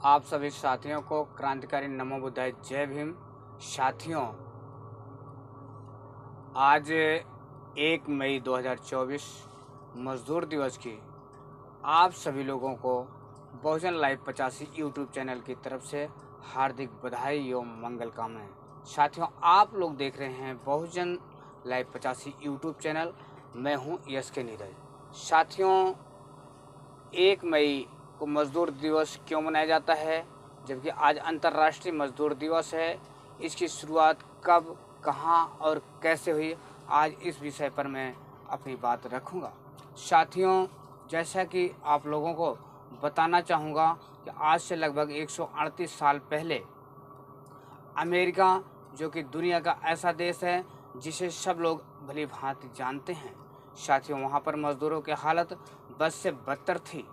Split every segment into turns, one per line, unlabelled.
आप सभी साथियों को क्रांतिकारी नमो बुद्धाय जय भीम। साथियों, आज 1 मई 2024 मजदूर दिवस की आप सभी लोगों को बहुजन लाइव 85 यूट्यूब चैनल की तरफ से हार्दिक बधाई एवं मंगल कामनाएं। साथियों, आप लोग देख रहे हैं बहुजन लाइव 85 यूट्यूब चैनल। मैं हूं यश के नीरज। साथियों, 1 मई को मजदूर दिवस क्यों मनाया जाता है, जबकि आज अंतर्राष्ट्रीय मजदूर दिवस है? इसकी शुरुआत कब, कहां और कैसे हुई, आज इस विषय पर मैं अपनी बात रखूंगा। साथियों, जैसा कि आप लोगों को बताना चाहूँगा कि आज से लगभग 138 साल पहले अमेरिका, जो कि दुनिया का ऐसा देश है जिसे सब लोग भली भांति जानते हैं, साथियों, वहाँ पर मजदूरों की हालत बद से बदतर थी।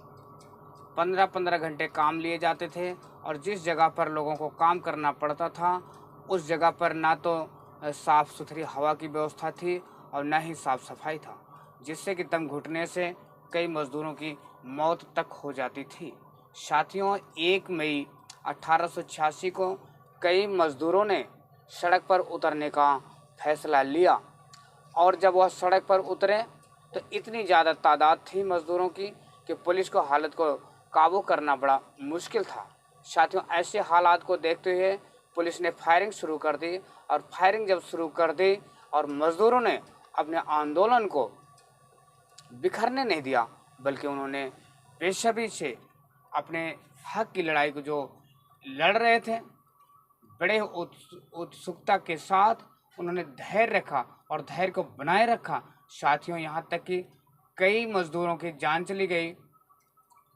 15-15 घंटे काम लिए जाते थे और जिस जगह पर लोगों को काम करना पड़ता था उस जगह पर ना तो साफ़ सुथरी हवा की व्यवस्था थी और न ही साफ़ सफाई था, जिससे कि दम घुटने से कई मज़दूरों की मौत तक हो जाती थी। साथियों, 1 मई 1886 को कई मज़दूरों ने सड़क पर उतरने का फैसला लिया और जब वह सड़क पर उतरे तो इतनी ज़्यादा तादाद थी मज़दूरों की कि पुलिस को हालत को काबू करना बड़ा मुश्किल था। साथियों, ऐसे हालात को देखते हुए पुलिस ने फायरिंग शुरू कर दी और फायरिंग जब शुरू कर दी और मज़दूरों ने अपने आंदोलन को बिखरने नहीं दिया, बल्कि उन्होंने बेसब्री से अपने हक की लड़ाई को जो लड़ रहे थे, बड़े उत्सुकता के साथ उन्होंने धैर्य रखा और धैर्य को बनाए रखा। साथियों, यहाँ तक कि कई मज़दूरों की जान चली गई,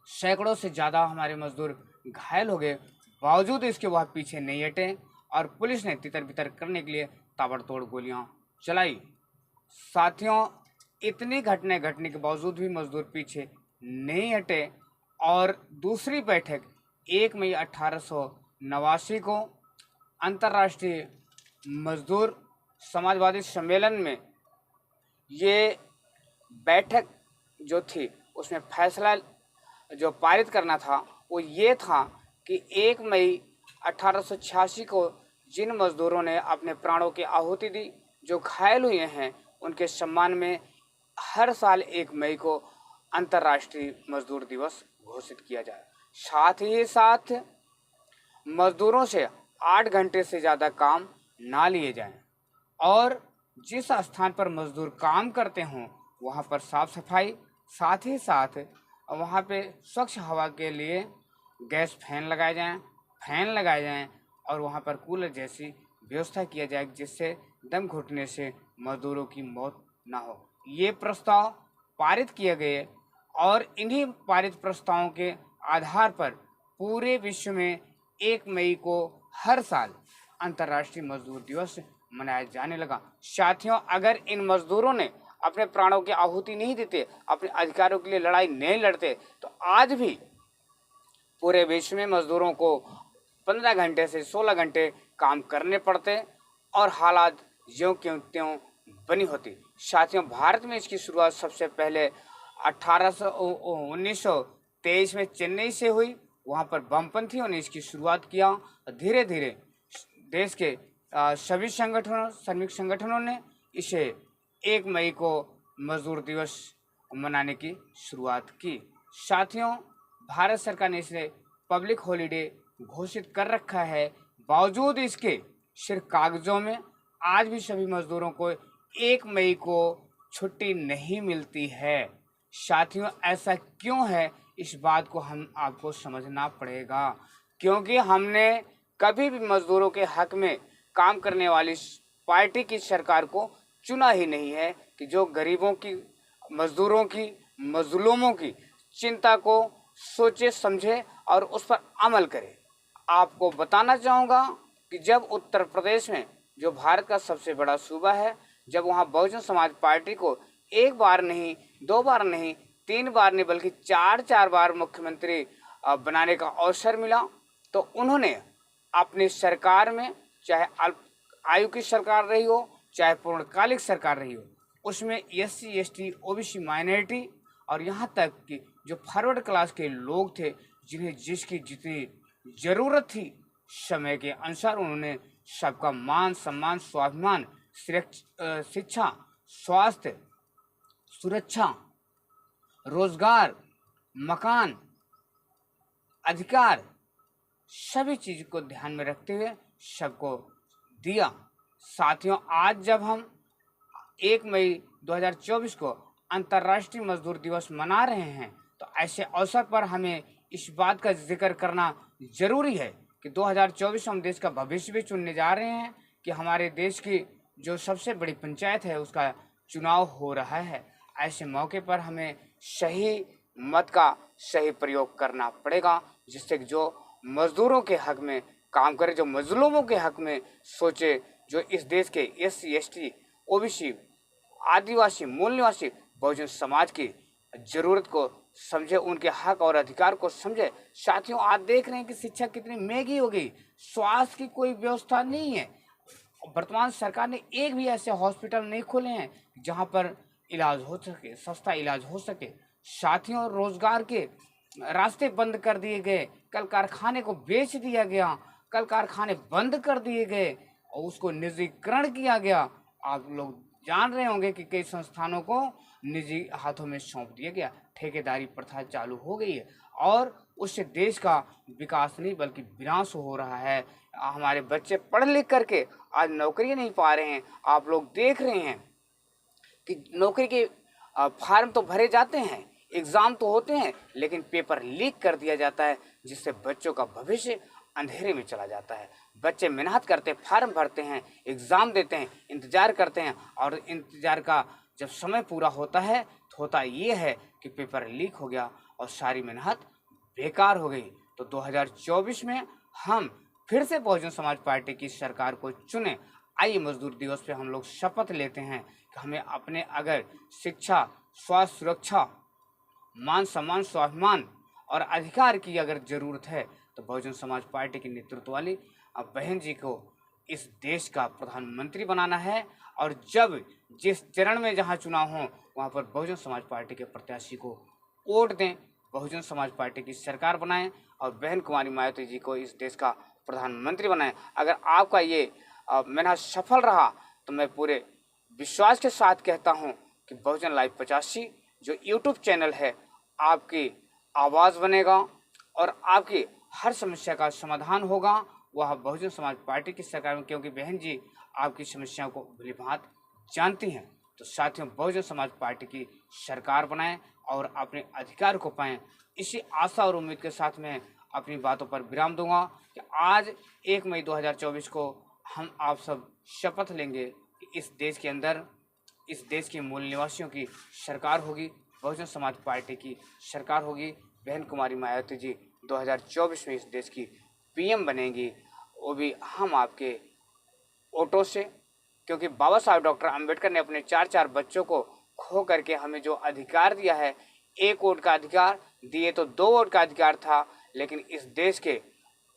सैकड़ों से ज़्यादा हमारे मज़दूर घायल हो गए। बावजूद इसके वह पीछे नहीं हटे और पुलिस ने तितर बितर करने के लिए ताबड़तोड़ गोलियां चलाई। साथियों, इतनी घटने घटने के बावजूद भी मज़दूर पीछे नहीं हटे और दूसरी बैठक 1 मई 1889 को अंतर्राष्ट्रीय मजदूर समाजवादी सम्मेलन में ये बैठक जो थी उसमें फैसला जो पारित करना था वो ये था कि 1 मई 1886 को जिन मज़दूरों ने अपने प्राणों की आहुति दी, जो घायल हुए हैं, उनके सम्मान में हर साल 1 मई को अंतर्राष्ट्रीय मजदूर दिवस घोषित किया जाए। साथ ही साथ मज़दूरों से 8 घंटे से ज़्यादा काम ना लिए जाएं और जिस स्थान पर मज़दूर काम करते हों वहाँ पर साफ़ सफाई, साथ ही साथ वहाँ पे स्वच्छ हवा के लिए गैस फैन लगाए जाएं और वहाँ पर कूलर जैसी व्यवस्था किया जाए जिससे दम घुटने से मज़दूरों की मौत ना हो। ये प्रस्ताव पारित किए गए और इन्हीं पारित प्रस्तावों के आधार पर पूरे विश्व में 1 मई को हर साल अंतर्राष्ट्रीय मजदूर दिवस मनाया जाने लगा। साथियों, अगर इन मजदूरों ने अपने प्राणों की आहुति नहीं देते, अपने अधिकारों के लिए लड़ाई नहीं लड़ते, तो आज भी पूरे विश्व में मजदूरों को 15 घंटे से 16 घंटे काम करने पड़ते और हालात ज्यों क्यों त्यों बनी होती। साथियों, भारत में इसकी शुरुआत सबसे पहले 1923 में चेन्नई से हुई। वहाँ पर वामपंथियों ने इसकी शुरुआत किया। धीरे धीरे देश के सभी श्रमिक संगठनों ने इसे 1 मई को मजदूर दिवस मनाने की शुरुआत की। साथियों, भारत सरकार ने इसे पब्लिक हॉलिडे घोषित कर रखा है। बावजूद इसके सिर्फ कागजों में आज भी सभी मजदूरों को 1 मई को छुट्टी नहीं मिलती है। साथियों, ऐसा क्यों है, इस बात को हम आपको समझना पड़ेगा, क्योंकि हमने कभी भी मजदूरों के हक में काम करने वाली पार्टी की सरकार को चुना ही नहीं है कि जो गरीबों की, मजदूरों की, मजलूमों की चिंता को सोचे समझे और उस पर अमल करे। आपको बताना चाहूँगा कि जब उत्तर प्रदेश में, जो भारत का सबसे बड़ा सूबा है, जब वहाँ बहुजन समाज पार्टी को 1 बार नहीं, 2 बार नहीं, 3 बार नहीं, बल्कि 4 बार मुख्यमंत्री बनाने का अवसर मिला, तो उन्होंने अपनी सरकार में, चाहे अल्प आयु की सरकार रही हो चाहे पूर्णकालिक सरकार रही हो, उसमें SC ST OBC माइनॉरिटी और यहाँ तक कि जो फॉरवर्ड क्लास के लोग थे, जिन्हें जिसकी जितनी जरूरत थी। समय के अनुसार उन्होंने सबका मान सम्मान, स्वाभिमान, शिक्षा, स्वास्थ्य, सुरक्षा, रोजगार, मकान, अधिकार, सभी चीज को ध्यान में रखते हुए सबको दिया। साथियों, आज जब हम 1 मई 2024 को अंतर्राष्ट्रीय मजदूर दिवस मना रहे हैं, तो ऐसे अवसर पर हमें इस बात का जिक्र करना जरूरी है कि 2024 हम देश का भविष्य भी चुनने जा रहे हैं कि हमारे देश की जो सबसे बड़ी पंचायत है उसका चुनाव हो रहा है। ऐसे मौके पर हमें सही मत का सही प्रयोग करना पड़ेगा, जिससे कि जो मजदूरों के हक में काम करे, जो मजलूमों के हक में सोचे, जो इस देश के SC ST OBC आदिवासी मूल निवासी बहुजन समाज की जरूरत को समझे, उनके हक और अधिकार को समझे। साथियों, आज देख रहे हैं कि शिक्षा कितनी महंगी हो गई, स्वास्थ्य की कोई व्यवस्था नहीं है। वर्तमान सरकार ने एक भी ऐसे हॉस्पिटल नहीं खोले हैं जहां पर इलाज हो सके, सस्ता इलाज हो सके। साथियों, रोजगार के रास्ते बंद कर दिए गए, कल कारखाने को बेच दिया गया, कल कारखाने बंद कर दिए गए और उसको निजीकरण किया गया। आप लोग जान रहे होंगे कि कई संस्थानों को निजी हाथों में सौंप दिया गया, ठेकेदारी प्रथा चालू हो गई है और उससे देश का विकास नहीं बल्कि विनाश हो रहा है। हमारे बच्चे पढ़ लिख करके आज नौकरी नहीं पा रहे हैं। आप लोग देख रहे हैं कि नौकरी के फार्म तो भरे जाते हैं, एग्ज़ाम तो होते हैं, लेकिन पेपर लीक कर दिया जाता है, जिससे बच्चों का भविष्य अंधेरे में चला जाता है। बच्चे मेहनत करते हैं, फार्म भरते हैं, एग्ज़ाम देते हैं, इंतज़ार करते हैं और इंतज़ार का जब समय पूरा होता है तो होता ये है कि पेपर लीक हो गया और सारी मेहनत बेकार हो गई। तो 2024 में हम फिर से बहुजन समाज पार्टी की सरकार को चुने। आइए मजदूर दिवस पे हम लोग शपथ लेते हैं कि हमें अपने अगर शिक्षा, स्वास्थ्य, सुरक्षा, मान सम्मान, स्वाभिमान और अधिकार की अगर जरूरत है तो बहुजन समाज पार्टी के नेतृत्व वाली बहन जी को इस देश का प्रधानमंत्री बनाना है। और जब जिस चरण में जहां चुनाव हो वहां पर बहुजन समाज पार्टी के प्रत्याशी को वोट दें, बहुजन समाज पार्टी की सरकार बनाएं और बहन कुमारी मायावती जी को इस देश का प्रधानमंत्री बनाएं। अगर आपका ये मेहनत सफल रहा तो मैं पूरे विश्वास के साथ कहता हूं कि बहुजन लाइव 85 जो यूट्यूब चैनल है आपकी आवाज़ बनेगा और आपकी हर समस्या का समाधान होगा। वह बहुजन समाज पार्टी की सरकार में, क्योंकि बहन जी आपकी समस्याओं को भलीभांत जानती हैं। तो साथियों, बहुजन समाज पार्टी की सरकार बनाएं और अपने अधिकार को पाएं। इसी आशा और उम्मीद के साथ मैं अपनी बातों पर विराम दूंगा कि आज 1 मई 2024 को हम आप सब शपथ लेंगे कि इस देश के अंदर इस देश के मूल निवासियों की सरकार होगी, बहुजन समाज पार्टी की सरकार होगी। बहन कुमारी मायावती जी 2024 में इस देश की PM बनेंगी, वो भी हम आपके वोटों से, क्योंकि बाबा साहब डॉक्टर अंबेडकर ने अपने 4 बच्चों को खो करके हमें जो अधिकार दिया है, 1 वोट का अधिकार दिए तो 2 वोट का अधिकार था, लेकिन इस देश के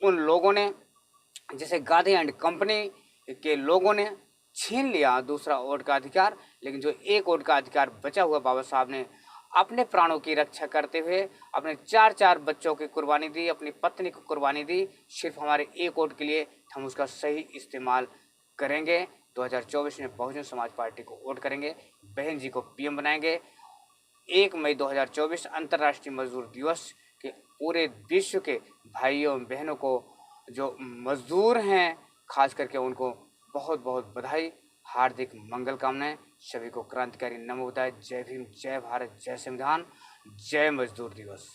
उन लोगों ने, जैसे गांधी एंड कंपनी के लोगों ने छीन लिया दूसरा वोट का अधिकार, लेकिन जो 1 वोट का अधिकार बचा हुआ बाबा साहब ने अपने प्राणों की रक्षा करते हुए अपने 4 बच्चों की कुर्बानी दी, अपनी पत्नी को कुर्बानी दी, सिर्फ हमारे 1 वोट के लिए। हम उसका सही इस्तेमाल करेंगे। 2024 में बहुजन समाज पार्टी को वोट करेंगे, बहन जी को PM बनाएंगे। 1 मई 2024 अंतर्राष्ट्रीय मजदूर दिवस के पूरे विश्व के भाइयों बहनों को, जो मजदूर हैं खास करके, उनको बहुत बहुत बधाई, हार्दिक मंगल कामनाएं। सभी को क्रांतिकारी नमो बुधाय। जय भीम, जय भारत, जय संविधान, जय मजदूर दिवस।